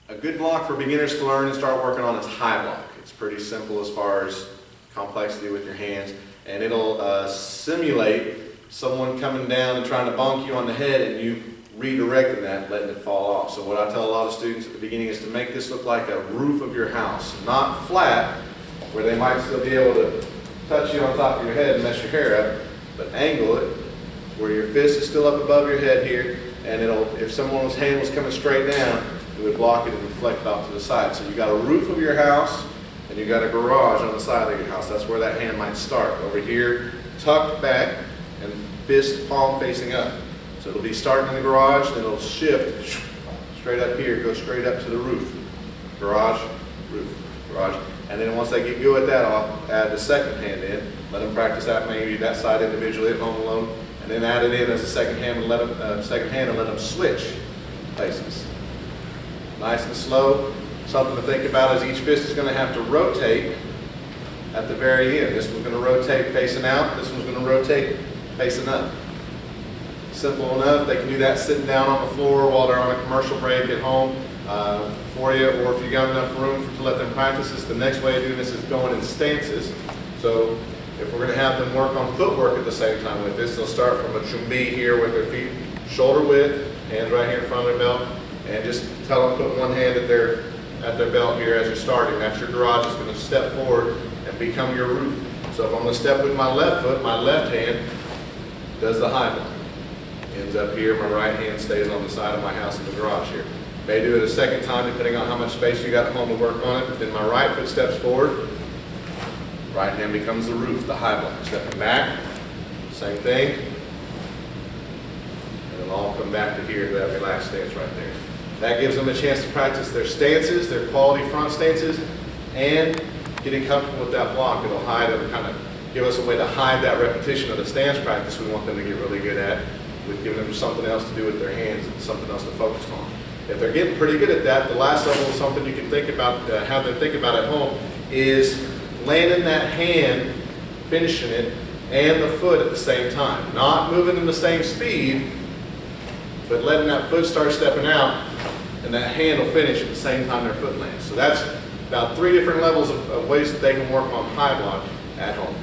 A good block for beginners to learn and start working on is high block. It's pretty simple as far as complexity with your hands, and it'll simulate someone coming down and trying to bonk you on the head and you redirecting that, letting it fall off. So what I tell a lot of students at the beginning is to make this look like a roof of your house, not flat, where they might still be able to touch you on top of your head and mess your hair up, but angle it where your fist is still up above your head here, and if someone's hand was coming straight down, it would block it and reflect off to the side. So you got a roof of your house and you got a garage on the side of your house. That's where that hand might start. Over here, tucked back and fist palm facing up. So it'll be starting in the garage, then it'll shift straight up here, go straight up to the roof. Garage, roof, garage. And then once they get good at that, I'll add the second hand in. Let them practice that, maybe that side individually at home alone, and then add it in as a second hand and let them switch places. Nice and slow. Something to think about is each fist is going to have to rotate at the very end. This one's going to rotate facing out. This one's going to rotate facing up. Simple enough. They can do that sitting down on the floor while they're on a commercial break at home for you, or if you got enough room to let them practice this. The next way of doing this is going in stances. So if we're going to have them work on footwork at the same time with this, they'll start from a chumbi here with their feet shoulder width, hands right here in front of their belt, and just tell them to put one hand at their belt here as you're starting. That's your garage. It's going to step forward and become your roof. So if I'm going to step with my left foot, my left hand does the high block. Ends up here, my right hand stays on the side of my house in the garage here. May do it a second time depending on how much space you got at home to work on it. Then my right foot steps forward. Right hand becomes the roof, the high block. Stepping back, same thing. And then I'll come back to here to that relaxed stance right there. That gives them a chance to practice their stances, their quality front stances, and getting comfortable with that block. It'll kind of give us a way to hide that repetition of the stance practice we want them to get really good at, with giving them something else to do with their hands and something else to focus on. If they're getting pretty good at that, the last level, something you can think about, have them think about at home, is landing that hand, finishing it, and the foot at the same time. Not moving in the same speed, but letting that foot start stepping out, and that hand will finish at the same time their foot lands. So that's about 3 different levels of ways that they can work on high block at home.